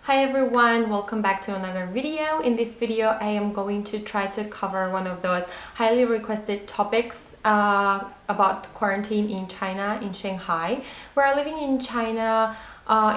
Hi everyone, welcome back to another video. In this video, I am going to try to cover one of those highly requested topics about quarantine in China, in Shanghai. We're living in China,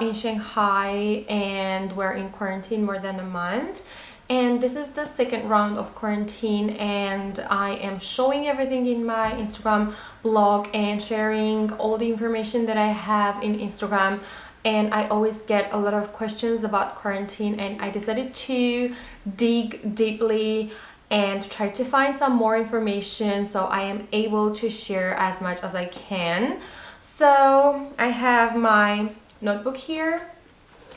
in Shanghai, and we're in quarantine more than a month. And this is the second round of quarantine, and I am showing everything in my Instagram blog and sharing all the information that I have in Instagram. And I always get a lot of questions about quarantine, and I decided to dig deeply and try to find some more information so I am able to share as much as I can. So I have my notebook here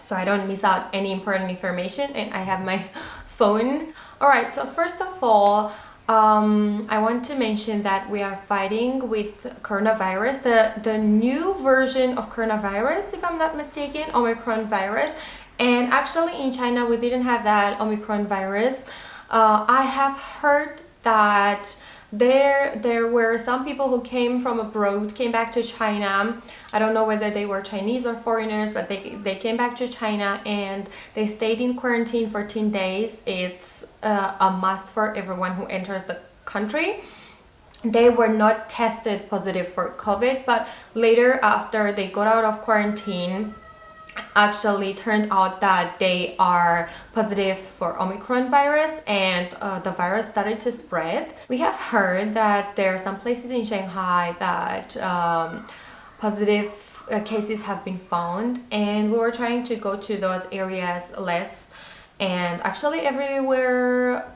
so I don't miss out any important information, and I have my phone. Alright, so first of all, I want to mention that we are fighting with coronavirus, the new version of coronavirus, if I'm not mistaken, Omicron virus. And actually in China we didn't have that Omicron virus. I have heard that there were some people who came from abroad, came back to China. I don't know whether they were Chinese or foreigners, but they came back to China and they stayed in quarantine for 10 days. It's a must for everyone who enters the country. They were not tested positive for COVID, but later, after they got out of quarantine, actually turned out that they are positive for Omicron virus, and the virus started to spread. We have heard that there are some places in Shanghai that positive cases have been found, and we were trying to go to those areas less. And actually everywhere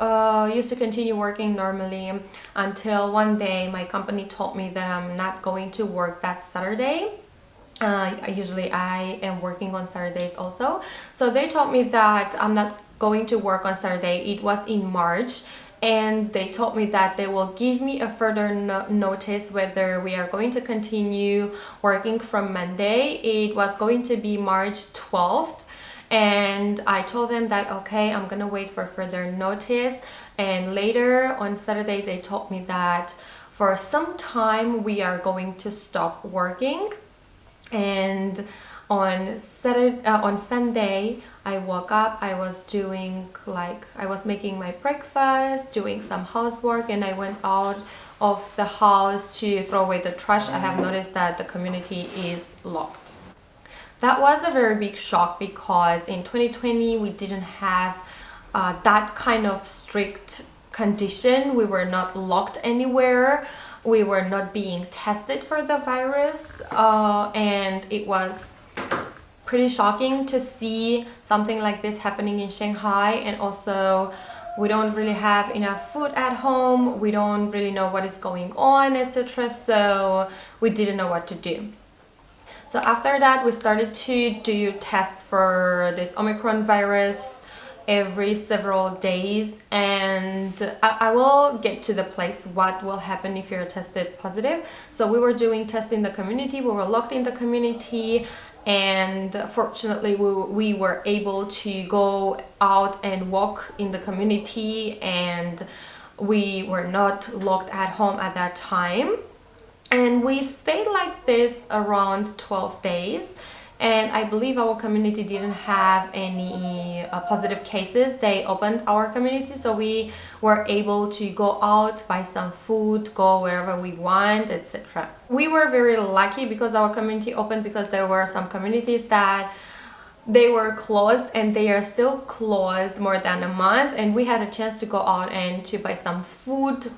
used to continue working normally until one day my company told me that I'm not going to work that Saturday. Usually I am working on Saturdays also. So they told me that I'm not going to work on Saturday. It was in March, and they told me that they will give me a further notice whether we are going to continue working from Monday. It was going to be March 12th. And I told them that okay, I'm gonna wait for further notice. And later on Saturday they told me that for some time we are going to stop working. And on Sunday I woke up, I was making my breakfast, doing some housework, and I went out of the house to throw away the trash. I have noticed that the community is locked. That was a very big shock because in 2020 we didn't have that kind of strict condition. We were not locked anywhere. We were not being tested for the virus, and it was pretty shocking to see something like this happening in Shanghai. And also we don't really have enough food at home. We don't really know what is going on, etc. So we didn't know what to do. So after that we started to do tests for this Omicron virus every several days, and I will get to the place what will happen if you're tested positive. So we were doing tests in the community, we were locked in the community, and fortunately we were able to go out and walk in the community, and we were not locked at home at that time. And we stayed like this around 12 days. And I believe our community didn't have any positive cases. They opened our community, so we were able to go out, buy some food, go wherever we want, etc. We were very lucky because our community opened, because there were some communities that they were closed and they are still closed more than a month, and we had a chance to go out and to buy some food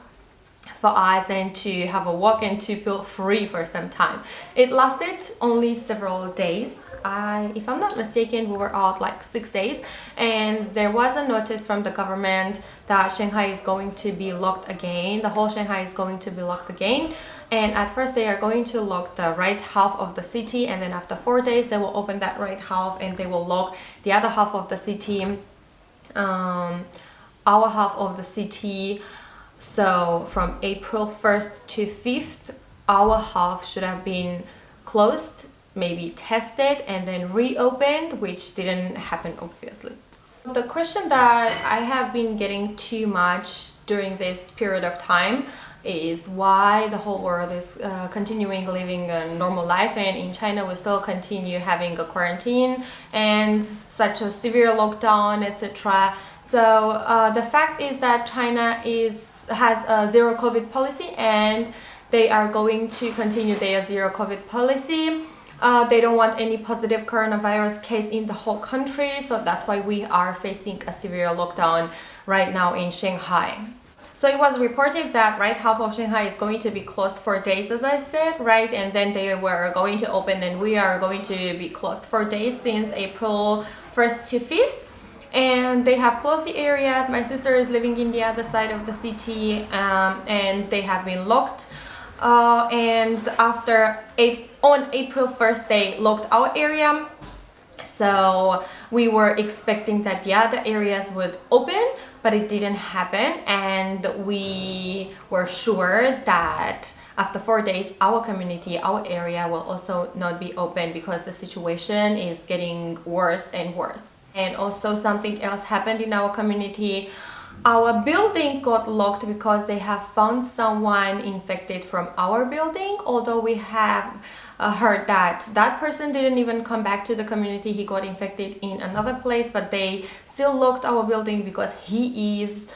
for us and to have a walk and to feel free for some time. It lasted only several days. If I'm not mistaken, we were out like 6 days, and there was a notice from the government that Shanghai is going to be locked again. The whole Shanghai is going to be locked again. And at first they are going to lock the right half of the city, and then after 4 days they will open that right half and they will lock the other half of the city, our half of the city. So from April 1st to 5th, our half should have been closed, maybe tested, and then reopened, which didn't happen obviously. The question that I have been getting too much during this period of time is why the whole world is continuing living a normal life, and in China we still continue having a quarantine and such a severe lockdown, etc. So the fact is that China has a zero COVID policy, and they are going to continue their zero COVID policy. They don't want any positive coronavirus case in the whole country, so that's why we are facing a severe lockdown right now in Shanghai. So it was reported that half of Shanghai is going to be closed for days, as I said, right? And then they were going to open, and we are going to be closed for days since April 1st to 5th. And they have closed the areas. My sister is living in the other side of the city, and they have been locked. And on April 1st, they locked our area. So we were expecting that the other areas would open, but it didn't happen, and we were sure that after 4 days our community, our area will also not be open because the situation is getting worse and worse. And also something else happened in our community. Our building got locked because they have found someone infected from our building, although we have heard that that person didn't even come back to the community. He got infected in another place, but they still locked our building because he is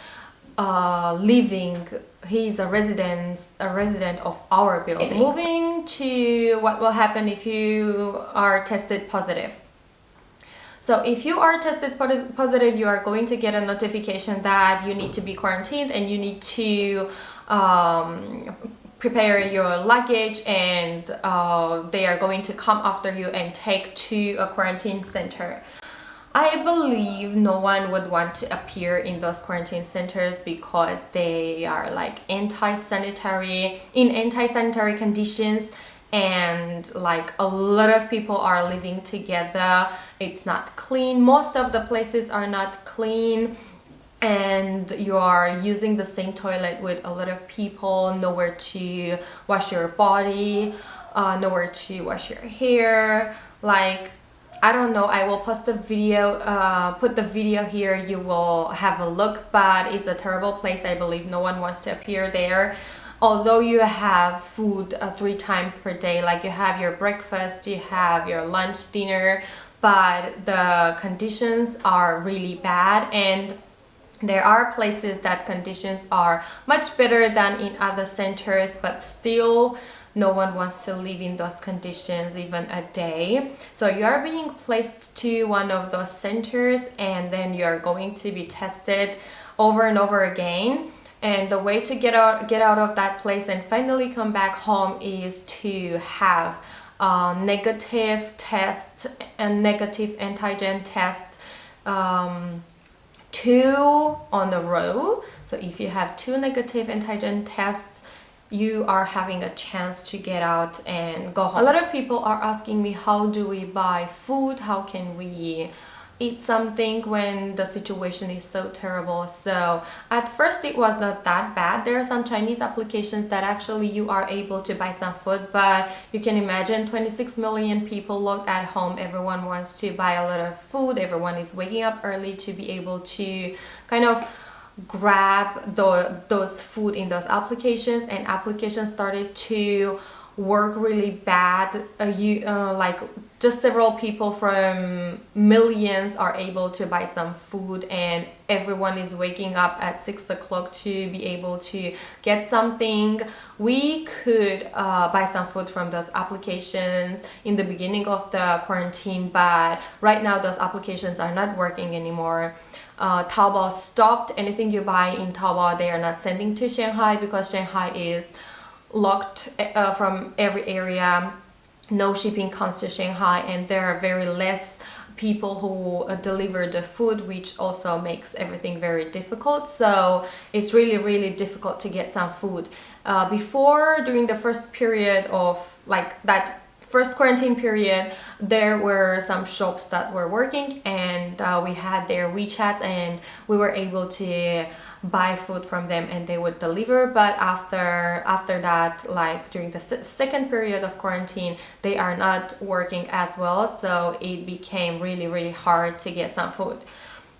he's a resident of our building. Moving to what will happen if you are tested positive. So if you are tested positive, you are going to get a notification that you need to be quarantined, and you need to prepare your luggage, and they are going to come after you and take to a quarantine center. I believe no one would want to appear in those quarantine centers because they are like anti-sanitary conditions, and like a lot of people are living together. It's not clean. Most of the places are not clean, and you are using the same toilet with a lot of people, nowhere to wash your body, nowhere to wash your hair. Like, I don't know, I will post the video, put the video here, you will have a look, but it's a terrible place. I believe no one wants to appear there. Although you have food 3 times per day, like you have your breakfast, you have your lunch, dinner, but the conditions are really bad, and there are places that conditions are much better than in other centers, but still no one wants to live in those conditions even a day. So you are being placed to one of those centers, and then you are going to be tested over and over again. And the way to get out of that place and finally come back home is to have negative tests and negative antigen tests, 2 on a row. So if you have 2 negative antigen tests, you are having a chance to get out and go home. A lot of people are asking me, how do we buy food? How can we eat something when the situation is so terrible? So at first it was not that bad. There are some Chinese applications that actually you are able to buy some food, but you can imagine 26 million people locked at home. Everyone wants to buy a lot of food. Everyone is waking up early to be able to kind of grab those food in those applications, and applications started to work really bad. Like just several people from millions are able to buy some food, and everyone is waking up at 6 o'clock to be able to get something. We could buy some food from those applications in the beginning of the quarantine, but right now those applications are not working anymore. Taobao stopped. Anything you buy in Taobao, they are not sending to Shanghai because Shanghai is locked from every area. No shipping comes to Shanghai, and there are very less people who deliver the food, which also makes everything very difficult. So it's really difficult to get some food. During the first period of like that first quarantine period, there were some shops that were working, and we had their WeChats, and we were able to buy food from them and they would deliver. But after that, like during the second period of quarantine, they are not working as well, so it became really hard to get some food.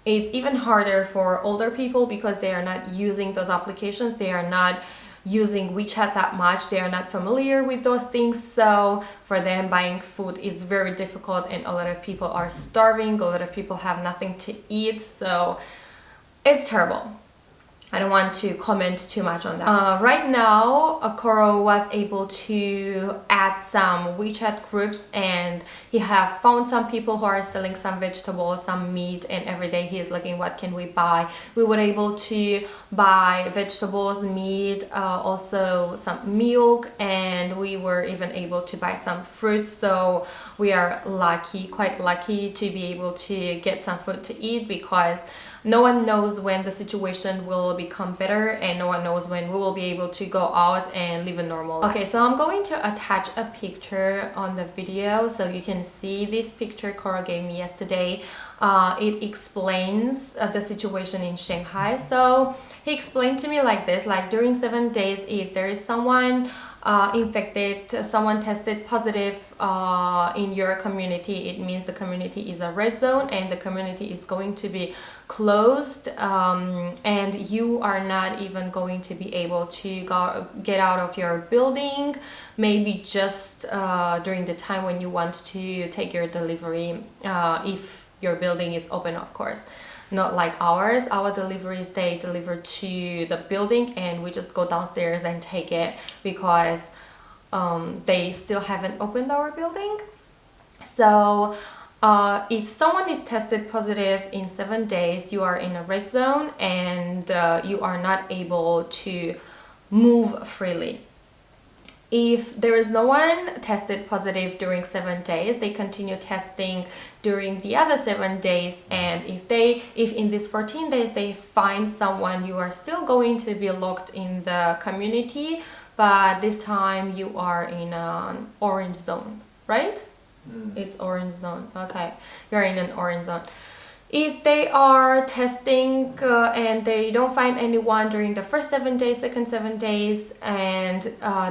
It's even harder for older people because they are not using those applications. They are not using WeChat that much. They are not familiar with those things, so for them buying food is very difficult, and a lot of people are starving, a lot of people have nothing to eat, so it's terrible. I don't want to comment too much on that. Right now, Koro was able to add some WeChat groups, and he have found some people who are selling some vegetables, some meat, and every day he is looking what can we buy. We were able to buy vegetables, meat, also some milk, and we were even able to buy some fruits. So we are lucky, quite lucky to be able to get some food to eat, because no one knows when the situation will become better, and no one knows when we will be able to go out and live a normal life. Okay, so I'm going to attach a picture on the video so you can see this picture Cora gave me yesterday. It explains the situation in Shanghai. So he explained to me like this, like during 7 days, if there is someone infected, someone tested positive in your community, it means the community is a red zone and the community is going to be closed, and you are not even going to be able to get out of your building, maybe just during the time when you want to take your delivery, if your building is open, of course. Not like ours. Our deliveries, they deliver to the building and we just go downstairs and take it, because they still haven't opened our building. So if someone is tested positive in 7 days, you are in a red zone and you are not able to move freely. If there is no one tested positive during 7 days, they continue testing during the other 7 days, and if in these 14 days they find someone, you are still going to be locked in the community, but this time you are in an orange zone, right? It's orange zone. Okay, you're in an orange zone. If they are testing and they don't find anyone during the first 7 days, second 7 days, and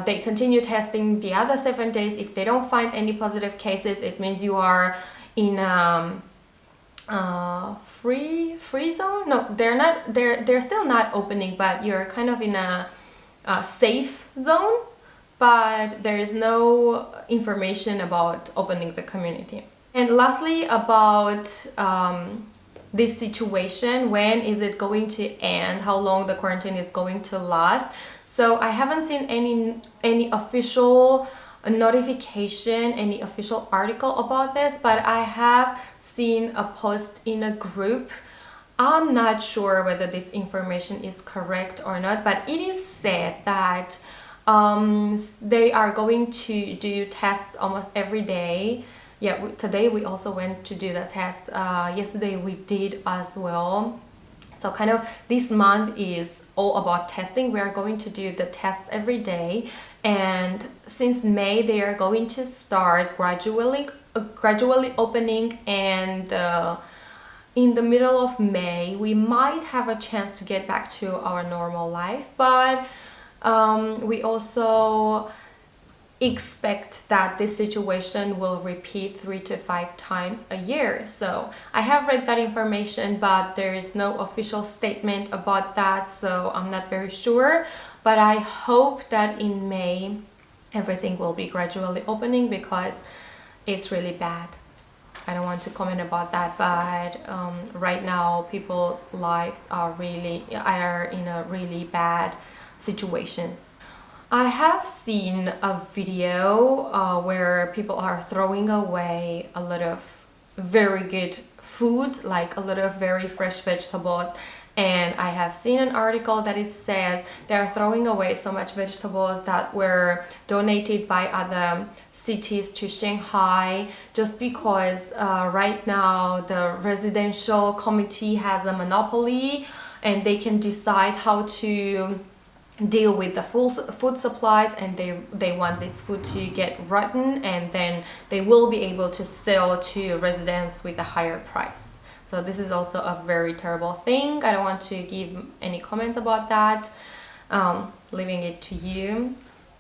they continue testing the other 7 days, if they don't find any positive cases, it means you are in free zone. No, they're not. They're still not opening, but you're kind of in a safe zone. But there is no information about opening the community. And lastly, about this situation, when is it going to end, how long the quarantine is going to last. So I haven't seen any official notification, any official article about this, but I have seen a post in a group. I'm not sure whether this information is correct or not, but it is said that they are going to do tests almost every day. Yeah, today we also went to do the test. Yesterday we did as well. So kind of this month is all about testing. We are going to do the tests every day, and since May they are going to start gradually opening, and in the middle of May we might have a chance to get back to our normal life, but we also expect that this situation will repeat 3 to 5 times a year. So I have read that information, but there is no official statement about that, so I'm not very sure. But I hope that in May everything will be gradually opening, because it's really bad. I don't want to comment about that, but right now people's lives are in a really bad situations. I have seen a video where people are throwing away a lot of very good food, like a lot of very fresh vegetables, and I have seen an article that it says they are throwing away so much vegetables that were donated by other cities to Shanghai, just because right now the residential committee has a monopoly and they can decide how to deal with the food supplies, and they want this food to get rotten, and then they will be able to sell to residents with a higher price. So this is also a very terrible thing. I don't want to give any comments about that, leaving it to you.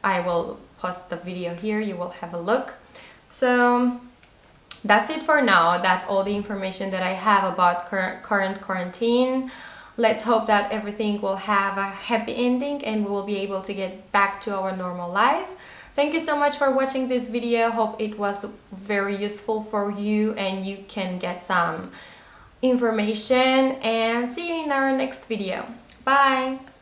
I will post the video here, you will have a look. So that's it for now. That's all the information that I have about current quarantine. let's hope that everything will have a happy ending and we will be able to get back to our normal life. Thank you so much for watching this video. Hope it was very useful for you and you can get some information, and see you in our next video. Bye!